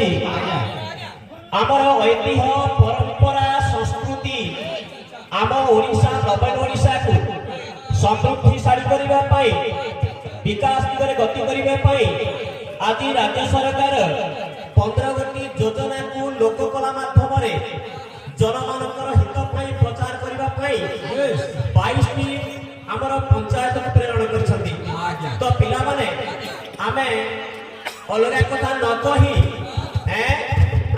ଅଛି ଆମର ଐତିହ୍ୟ ପରମ୍ପରା ସଂସ୍କୃତି ଆମ ଓଡ଼ିଶା ନବୀନ ଓଡ଼ିଶାକୁ ସମୃଦ୍ଧିଶାଳୀ କରିବା ପାଇଁ ବିକାଶ ଦିଗରେ ଗତି କରିବା ପାଇଁ ଆଜି ରାଜ୍ୟ ସରକାର 15ଗୋଟି ଯୋଜନାକୁ ଲୋକକଳା ମାଧ୍ୟମରେ ଜନମାନଙ୍କର ହିତ ପାଇଁ ପ୍ରଚାର କରିବା ପାଇଁ 22ଟି ଆମର ପଞ୍ଚାୟତକୁ ପ୍ରେରଣ କରିଛନ୍ତି। ତ ପିଲାମାନେ ଆମେ ଅଲଗା କଥା ନ କହି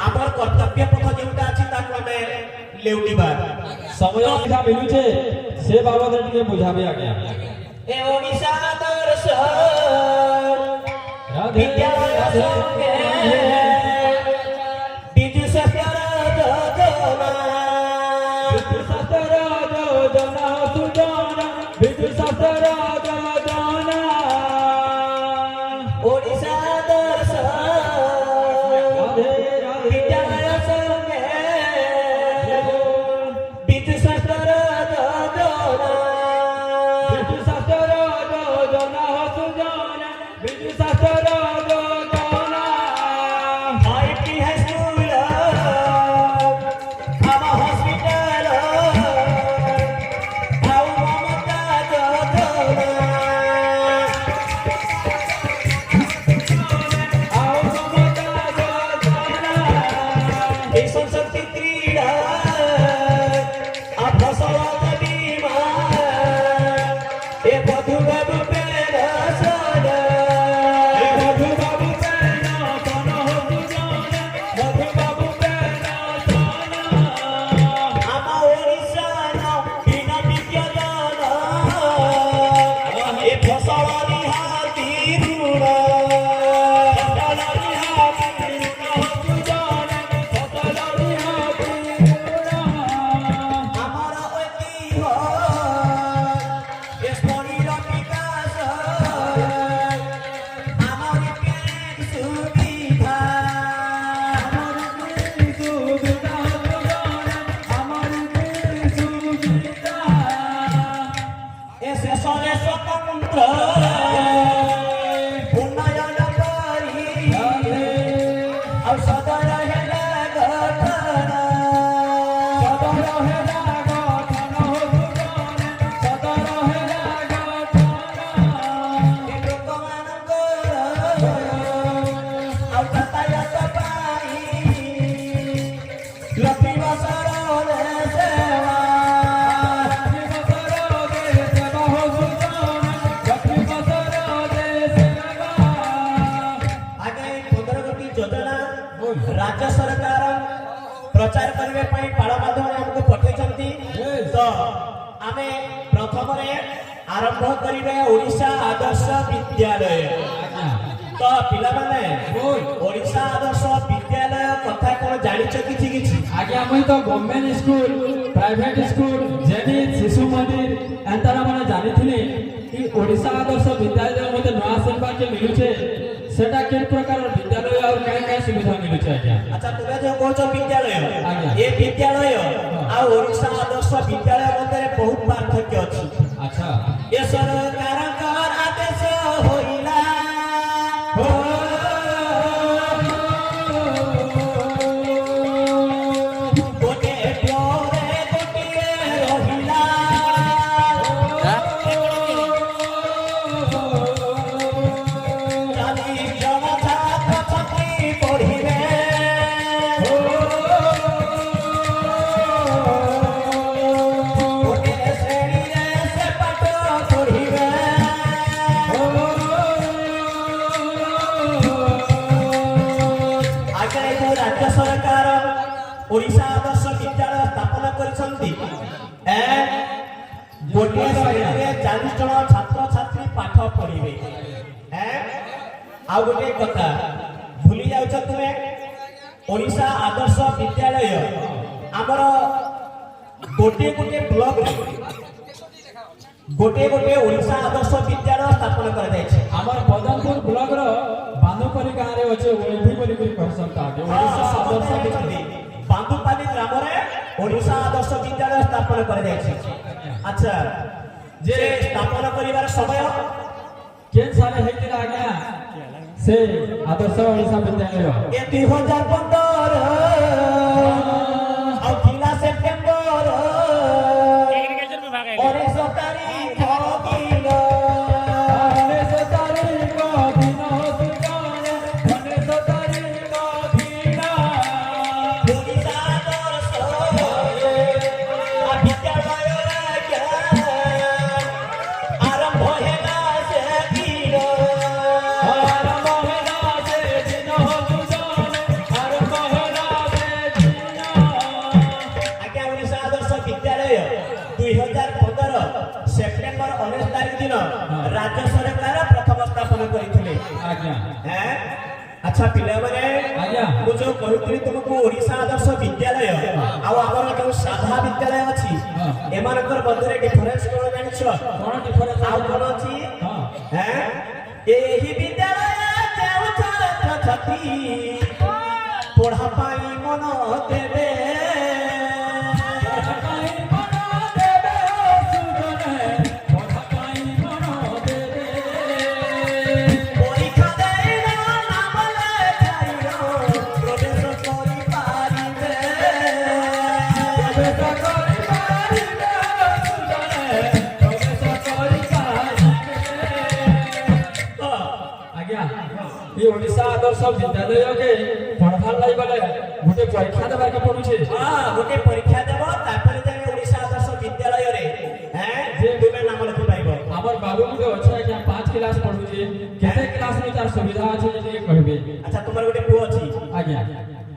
ଆମର କର୍ତ୍ତବ୍ୟ ପଥ ଯେଉଁଟା ଅଛି ତାକୁ ଆମେ ଲେଉଟିବା। ସମୟ ଅଧିକା ମିଳୁଛେ ସେ ବାବଦରେ ଟିକେ ବୁଝାବେ ଆଜ୍ଞା। ଏ ଓଡ଼ିଶା ଦର୍ଶ ବିଦ୍ୟାଳୟ ସଙ୍ଗେ ବିଜୁ ସ୍ୱାସ୍ଥ୍ୟର ଯୋଜନା ବିଜୁ ସ୍ୱାସ୍ଥ୍ୟର ଯୋଜନା ସୁଜନା ବିଜୁ ସ୍ୱାସ୍ଥ୍ୟର ଯୋଜନା ଓଡ଼ିଶା ଦର୍ଶ ବିଦ୍ୟାଳୟ ସଙ୍ଗେ ବିଜୁ ସ୍ୱାସ୍ଥ୍ୟର ଯୋଜନା ବିଜୁ ସ୍ୱାସ୍ଥ୍ୟର ଯୋଜନା ସୁଜନା ବିଜୁ ସ୍ୱାସ୍ଥ୍ୟର ଯୋଜନା ଆଇଟି ହାଇସ୍କୁଲ ଆମ ହସ୍ପିଟାଲ ଆଉ ମମତା ଯୋଜନା ଆଉ ମମତା ଯୋଜନା ମିଶନ ଶକ୍ତି କ୍ରୀଡ଼ା ଆଉ ଫସଲ ବୀମା ଏ ବଧୁବାବୁ ପେନସନ ଏ ମଧୁବାବୁ ପେନସନ ସୁଜନା ମଧୁବାବୁ ପେନସନ ଆମ ଓଡ଼ିଶାର ବିନା ବିଜ୍ଞାନ ଏ ଫସଲ ରିହାତି ଋଣ ଫସଲ ରିହାତି ଋଣ ସୁଜନା ଫସଲ ରିହାତି ଋଣ ଆମର ଐତିହ୍ୟ ଏ ଶରୀର ବିକାଶ ଆମର ବ୍ୟାଙ୍କ ସୁବିଧା ସୁବିଧା ସୁଜନା ଆମର ସୁବିଧା ଏ ଶେଷରେ ସ୍ୱତନ୍ତ୍ର ଉନ୍ନୟନ କରି ଆଉ ସଦର ହେଲା ଗଠନ ସଦର ହେଲା ଗଠନ ସୁଜନା ସଦର ହେଲା ଗଠନ ଏ ଲୋକମାନଙ୍କର ଆଉ ଯାତାୟାତ ପାଇଁ ଲକ୍ଷ୍ମୀ ବସର ସେବା ଆଗେ 15ଗୋଟି ଯୋଜନା ରାଜ୍ୟ ସରକାର ପ୍ରଚାର କରିବା ପାଇଁ ପାଳ ମାଧ୍ୟମରେ ଆମକୁ ପଠାଇଛନ୍ତି। ତ ଆମେ ପ୍ରଥମରେ ଆରମ୍ଭ କରିବା ଓଡ଼ିଶା ଆଦର୍ଶ ବିଦ୍ୟାଳୟ। ତ ପିଲାମାନେ ଓଡ଼ିଶା ଆଦର୍ଶ ବିଦ୍ୟାଳୟ କଥା କଣ ଜାଣିଛ କିଛି କିଛି? ଆଜ୍ଞା ମୁଇଁ ତ ଗଭର୍ଣ୍ଣମେଣ୍ଟ ସ୍କୁଲ ପ୍ରାଇଭେଟ ସ୍କୁଲ ଜେନିତ ଶିଶୁ ମନ୍ଦିର ଏନ୍ତାର ମାନେ ଜାଣିଥିଲି କି ଓଡ଼ିଶା ଆଦର୍ଶ ବିଦ୍ୟାଳୟ ମତେ ନୂଆ ଶୁଣିବାକେ ମିଳୁଛେ ସେଟା କେ ପ୍ରକାର ବିଦ୍ୟାଳୟ ଆଉ କାଇଁ କାଇଁ ସୁବିଧା ମିଳୁଛେ ଆଜ୍ଞା। ଆଚ୍ଛା ତୁମେ ଯୋଉ କହୁଛ ବିଦ୍ୟାଳୟ ଆଜ୍ଞା। ଏ ବିଦ୍ୟାଳୟ ଆଉ ଓଡ଼ିଶା ଆଦର୍ଶ ବିଦ୍ୟାଳୟ ମଧ୍ୟରେ ବହୁତ ପାର୍ଥକ୍ୟ ଅଛି। ଆଚ୍ଛା ଏ ସରକାରଙ୍କର ଆଦେଶ ହୋଇଲା ଗୋଟେ ପ୍ଲୋରେ ଗୋଟିଏ ରହିଲା ଚାଲି ଜଣ ଛାତ୍ର ଛାତ୍ରୀ ପଢ଼ିବେ ଗୋଟେ ଶ୍ରେଣୀରେ ସେ ପାଠ ପଢ଼ିବେ ଆଗରେ ଯୋଉ ରାଜ୍ୟ ସରକାର ଓଡ଼ିଶା ଆଦର୍ଶ ବିଦ୍ୟାଳୟ ସ୍ଥାପନ କରିଛନ୍ତି ଗୋଟିଏ ଶ୍ରେଣୀରେ 40 ଜଣ ଛାତ୍ରଛାତ୍ରୀ ପାଠ ପଢ଼ିବେ। ଆଉ ଗୋଟିଏ କଥା ଭୁଲି ଯାଉଛ ତୁମେ ଓଡ଼ିଶା ଆଦର୍ଶ ବିଦ୍ୟାଳୟ ଆମର ଗୋଟିଏ ଗୋଟିଏ ବ୍ଲକରେ ଗୋଟିଏ ଗୋଟିଏ ଓଡ଼ିଶା ଆଦର୍ଶ ବିଦ୍ୟାଳୟ ସ୍ଥାପନ କରାଯାଇଛି। আমার পদমপুর ব্লকর বান্দুপল্লী গাঁরে অছে ওএভি বলি করি कहसन তাকে ওড়িশা আদর্শ বিদ্যালয় বান্দুপালি গ্রামে ଓଡ଼ିଶା ଆଦର୍ଶ ବିଦ୍ୟାଳୟ ସ୍ଥାପନ କରାଯାଇଛି। ଆଚ୍ଛା যে স্থাপন করিবার সময় কেন সালে হেতিলা আজ্ঞা से आदर्श ओडिशा विद्यालय ए 2015 ଆଉ ଥିଲା ସେପ୍ଟେମ୍ବର 19 ତାରିଖ ଦିନ ଓଡ଼ିଶା ଆଦର୍ଶ ବିଦ୍ୟାଳୟ ଆରମ୍ଭ ହେଲା ସେଦିନ ଆଜ୍ଞା ଓଡ଼ିଶା ଆଦର୍ଶ ବିଦ୍ୟାଳୟ 2015 ସେପ୍ଟେମ୍ବର 19 ତାରିଖ ଦିନ ରାଜ୍ୟ ସରକାର ପ୍ରଥମ ସ୍ଥାପନ କରିଥିଲେ। आज्ञा ହେଁ? ଆଚ୍ଛା ପିଲାମାନେ ଆଜ୍ଞା। ମୁଁ ଯୋଉ କହିଥିଲି ତୁମକୁ ଓଡ଼ିଶା ଆଦର୍ଶ ବିଦ୍ୟାଳୟ ଆଉ ଆମର ଯୋଉ ସାଧା ବିଦ୍ୟାଳୟ ଅଛି ଏମାନଙ୍କର ମଧ୍ୟରେ ଡିଫରେନ୍ସ କଣ ଜାଣିଛ? कौन डिफरेंस ଆଉ କଣ ଅଛି? हां ହେଁ? ଏହି ବିଦ୍ୟାଳୟ ଯେଉଁ ଛାତ୍ରଛାତ୍ରୀ ପଢ଼ା ପାଇଁ ମନ ଦେବେ ପରୀକ୍ଷା ଦେଇ ନାମ ଲେଖାଇବ ପ୍ରବେଶ କରିପାରିବେ। आज्ञा ये ओडिशा आदर्श विद्यालय के पढ़वार लाई गले गोटे परीक्षा देबार के पड़ुछे ହଁ ଗୋଟେ ପରୀକ୍ଷା ଦେବ ତାପରେ ଯାଇ ଓଡ଼ିଶା ଆଦର୍ଶ ବିଦ୍ୟାଳୟରେ ଯେ ତୁମେ ନାମ ଲେଖି ପାରିବ। हमर बाबू गुटे अच्छे आज्ञा 5 क्लास पढ़ुछे केते क्लास में तार सुविधा আছে जे कहबे ଆଚ୍ଛା ତୁମର ଗୋଟେ ପୁଅ ଅଛି आज्ञा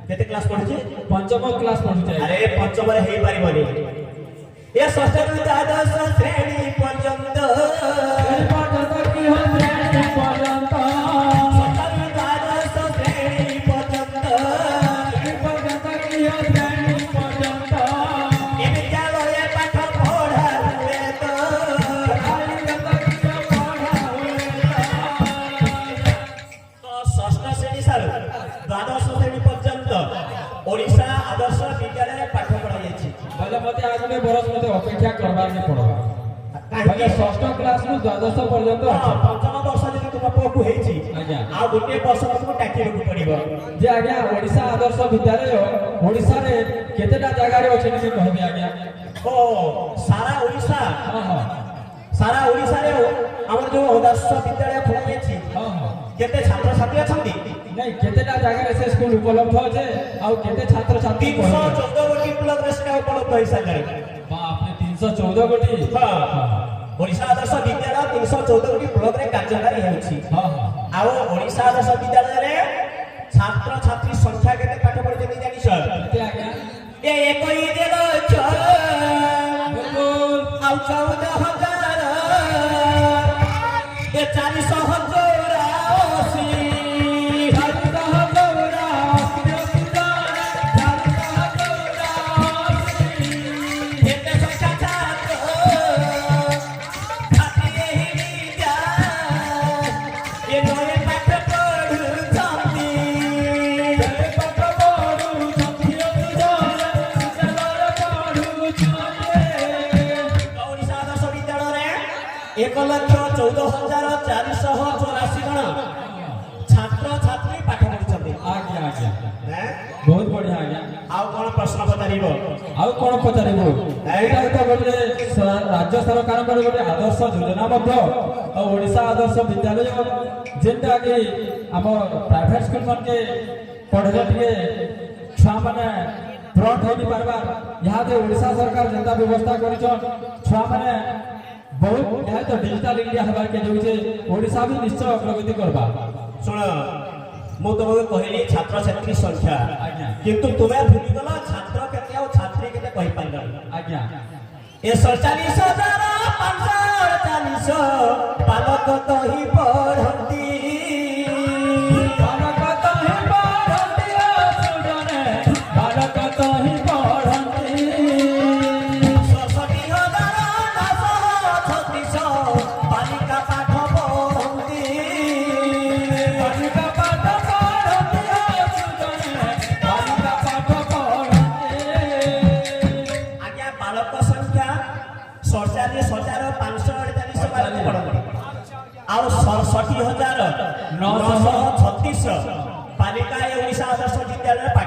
କେତେ କ୍ଲାସ୍ ପଢୁଛି? पंचम क्लास पढ़ुछे ଆରେ ପଞ୍ଚମରେ ହେଇପାରିବନି ଏ ଷଷ୍ଠରୁ ଦ୍ୱାଦଶ ଶ୍ରେଣୀ ପର୍ଯ୍ୟନ୍ତ ଷଷ୍ଠରୁ ଦ୍ୱାଦଶ ଶ୍ରେଣୀ ପର୍ଯ୍ୟନ୍ତ ଏ ବିଦ୍ୟାଳୟ ପାଠ ପଢ଼ା ହୁଏ ତ ଷଷ୍ଠ ଶ୍ରେଣୀ ସାରୁ ଦ୍ୱାଦଶ ଶ୍ରେଣୀ ପର୍ଯ୍ୟନ୍ତ ଓଡ଼ିଶା ଆଦର୍ଶ ବିଦ୍ୟାଳୟରେ ପାଠ ପଢ଼ାଯାଇଛି। बोले मते आगले बरस मते अपेक्षा करबार ने पड़बा बोले षष्ठ क्लास नु द्वादश पर्यंत ପଞ୍ଚମ ବର୍ଷ ଯଦି ତୁମ ପୁଅକୁ ହେଇଛି ଆଜ୍ଞା। ଆଉ ଗୋଟିଏ ବର୍ଷ ତୁମକୁ ଡାକିବାକୁ ପଡ଼ିବ। जे आज्ञा ओडिशा आदर्श विद्यालय ओडिशा रे केतेटा जगह रे अछि कि कहबे आज्ञा ଓ ସାରା ଓଡ଼ିଶା हां हां ସାରା ଓଡ଼ିଶାରେ ଆମର ଯୋଉ ଆଦର୍ଶ ବିଦ୍ୟାଳୟ ଖୋଲାଯାଇଛି हां हां କେତେ ଛାତ୍ରଛାତ୍ରୀ ଅଛନ୍ତି? नहीं केतेटा जगह रे से स्कूल उपलब्ध अछि आ केते छात्र छात्री 314 ଗୋଟି ବ୍ଲକରେ ସେଟା ଉପଲବ୍ଧ ହେଇସାରିଲାଣି। बाप रे 314 गोटी ହଁ ଓଡ଼ିଶା ଆଦର୍ଶ ବିଦ୍ୟାଳୟ 314 ଗୋଟି ବ୍ଲକରେ କାର୍ଯ୍ୟକାରୀ ହେଉଛି। हां हां ଆଉ ଓଡ଼ିଶା ଆଦର୍ଶ ବିଦ୍ୟାଳୟରେ ଛାତ୍ରଛାତ୍ରୀ ସଂଖ୍ୟା କେତେ ପାଠ ପଢୁଛନ୍ତି ଜାଣିଛ? केते आज्ञा ଏ 21,00,000 बिल्कुल ଆଉ 14,000 ଏ 484 ଏତେ ସଂଖ୍ୟା ଛାତ୍ର ଛାତ୍ରୀ ଏହି ବିଦ୍ୟାଳୟ ଏ ନଏ ପାଠ ପଢୁଛନ୍ତି। ଓଡ଼ିଶା ଆଦର୍ଶ ବିଦ୍ୟାଳୟରେ 1,14,484 ଜଣ ଛାତ୍ରଛାତ୍ରୀ ପାଠ ପଢୁଛନ୍ତି। आज्ञा आज्ञा ହେଁ? बहुत बढ़िया आज्ञा ଆଉ କଣ ପ୍ରଶ୍ନ ପଚାରିବ? ଆଉ କଣ ପଚାରିବୁ ଏଇଟା ତ ଗୋଟେ ରାଜ୍ୟ ସରକାରଙ୍କର ଗୋଟେ ଆଦର୍ଶ ଯୋଜନା ମଧ୍ୟ ଆଉ ଓଡ଼ିଶା ଆଦର୍ଶ ବିଦ୍ୟାଳୟ ଯେନ୍ଟା କି ଆମ ପ୍ରାଇଭେଟ ସ୍କୁଲ ମାନକେ ପଢିଲେ ଟିକେ ଛୁଆମାନେ ଫ୍ରଣ୍ଟ ହେଇନି ପାରବା ଇହାଦେ ଓଡ଼ିଶା ସରକାର ଯେନ୍ତା ବ୍ୟବସ୍ଥା କରିଛନ୍ ଛୁଆମାନେ ବହୁତ ଏହା ତ ଡିଜିଟାଲ ଇଣ୍ଡିଆ ହେବାରକେ ଯାଉଛେ ଓଡ଼ିଶା ବି ନିଶ୍ଚୟ ଅଗ୍ରଗତି କରବା ଶୁଣ ମୁଁ ତୁମକୁ କହିଲି ଛାତ୍ରଛାତ୍ରୀ ସଂଖ୍ୟା ଆଜ୍ଞା। କିନ୍ତୁ ତୁମେ ଭୁଲିଗଲ ଛାତ୍ର କେତେ ଆଉ ଛାତ୍ରୀ କେତେ କହିପାରିଲନି। ଆଜ୍ଞା ଏ 47,548 ବାଲକ ତ ହିଁ ପଢନ୍ତି। ବାଳକ ତ ହିଁ ପଢନ୍ତି 67,936 ବାଳିକା ପାଠ ପଢନ୍ତି। ବାଳିକା ପାଠ ପଢନ୍ତି ବାଳିକା ପାଠ ପଢନ୍ତି ଆଜ୍ଞା ବାଳକ ସଂଖ୍ୟା 47,548 ବାଳକ ପଢନ୍ତି ଆଉ 67,936 ବାଲିକା ଏ ଓଡ଼ିଶା ଆଦର୍ଶ ବିଦ୍ୟାଳୟରେ ପାଠ